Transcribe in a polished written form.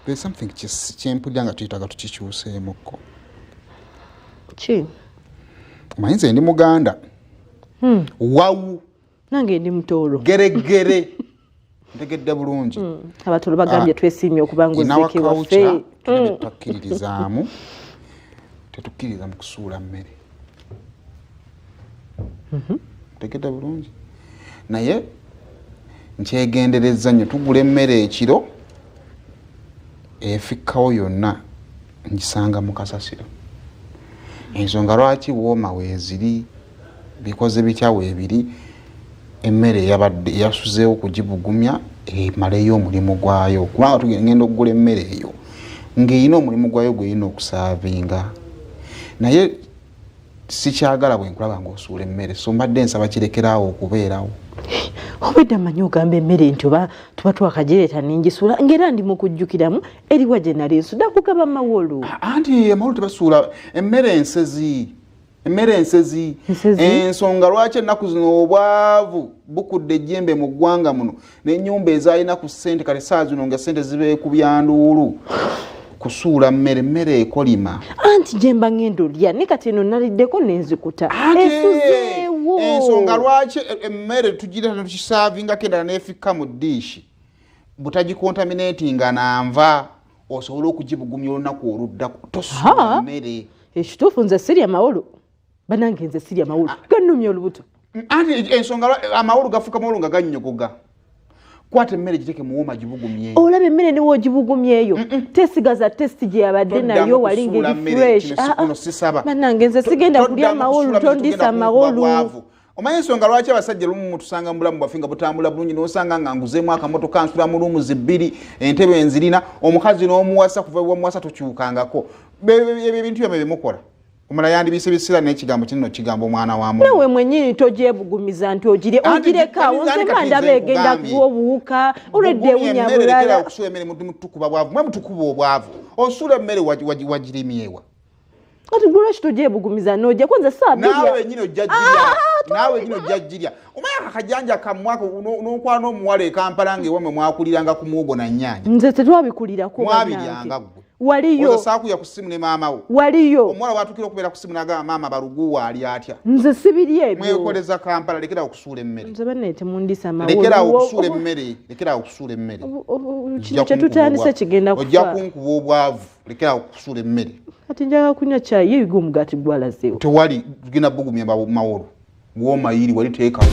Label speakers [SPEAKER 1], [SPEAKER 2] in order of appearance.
[SPEAKER 1] There's something kyempulira nga tuyitaga tukikyuseemukko.
[SPEAKER 2] Ki?
[SPEAKER 1] Omanyi ndi Muganda. Wawu.
[SPEAKER 2] Nange ndi Mutoro.
[SPEAKER 1] Geregere. Ntegedde bulungi.
[SPEAKER 2] Abatoolo bagambye twesiimye okuba ng'ozike waffe.
[SPEAKER 1] Tutakkiririzaamu. Tetukkiriza mu kusuula mmere. Ntegedde bulungi. Naye nkyegendereza nnyo tugula emmere ekiro efikkawo yonna ngisanga mu kasasiro. Ensonga lwaki wooma weeziri bikoze bitya weebiri emmere yabadde yasuzeewo kugibugumya emaleyo omulimu gwayo kubanga tugenda okugula emmere eyo ng'erina omulimu gwayo gw'erina okusaavinga. Naye sikyagala bwe nkulaba ng'osuula emmere so mbadde nsaba kirekeraawo okubeerawo.
[SPEAKER 2] Obwedda manyi ogamba emmere nti oba tuba twakagireeta n'engisula ng'era ndi mu kujjukiramu eriwa gye nali nsudde kugaba mawolu.
[SPEAKER 1] Anti amawolu tebasuula emmere ensezi. Emmere ensezi. Ensonga lwaki ennaku zino obwavu bukudde ejjembe mu ggwanga muno n'ennyumba ezaalina ku ssente kale saa zino nga ssente zibeekubya nduulu. Kusuula mmere ekolima.
[SPEAKER 2] Anti jemba ngendo lya ne kati eno naliddeko n'enzikuta. Esuzeewo.
[SPEAKER 1] Ensonga lwaki emmere tugira tukisaavinga kendala n'efikka mu ddiishi. Butagikontaminatinga na nva osobola okugibugumya olunaku oluddako. Tosuula mmere.
[SPEAKER 2] Ekituufu nze sirya mawolu. Banange nze sirya mawolu. Gannumya olubuto.
[SPEAKER 1] Anti ensonga amawolu gafuuka mawolu nga gannyogoga. Kwata emmere giteke muwoma gibugumye.
[SPEAKER 2] Olaba emmere ne wogibugumyeyo. Tesigaza testi gye yabadde nayo walinga eri fresh. Banange nze sigenda kulya mawolu tondisa mawolu.
[SPEAKER 1] Omanyi ensonga lwaki abasajja lumu mutusanga mu bulamu bwaffe nga butambula bulungi n'osanga nga nguzeemu akamotoka nsula mu luumu zibbiri entebe enzirina omukazi n'omuwasa kuva ewamuwasa tokyukangako. Ebintu byomwe byemukola. Omala yandibisibisira n'ekigambo kinno kigambo omwana wa muntu.
[SPEAKER 2] Nawe mwennyini tojyebugumiza nti ogirekawo nze mandaba egenda kuba obuwuka olwedde ewunya bulala.
[SPEAKER 1] Okusuula emmere mutukuba bwavu mwe mutukuba obwavu osuula emmere wagirimyewa.
[SPEAKER 2] Kati lwaki tojyebugumiza n'ojja kwanza saabirya.
[SPEAKER 1] Naawe nnyini ojja girya. Naawe nnyini ojja girya. Omanya akajanja kamwako n'okwana omuwala e Kampala ng'ewamwe mwakuliranga ku muwogo na nnyaanya.
[SPEAKER 2] Nze tetwabikulirako
[SPEAKER 1] mwabiryanga ggwe.
[SPEAKER 2] Waliyo.
[SPEAKER 1] Oza saakuya ku ssimu ne maama wo.
[SPEAKER 2] Waliyo.
[SPEAKER 1] Omuwala watukira okubeera ku ssimu n'agamba maama baluguwa ali atya.
[SPEAKER 2] Nze sibirya ebyo.
[SPEAKER 1] Mwekoleza Kampala lekera okusuula emmere.
[SPEAKER 2] Nze banne temundisa mawolu.
[SPEAKER 1] Lekera okusuula emmere. Lekera okusuula emmere.
[SPEAKER 2] Kino kye tutandise kigenda kufa.
[SPEAKER 1] Ojja kunkuba obwavu. Lekera okusuula emmere.
[SPEAKER 2] Kati njaga kunywa caayi yeeyiga omugaati gwalazeewo.
[SPEAKER 1] Tewali tugenda bugumya mawolu. Bw'omayiri wali teekawo.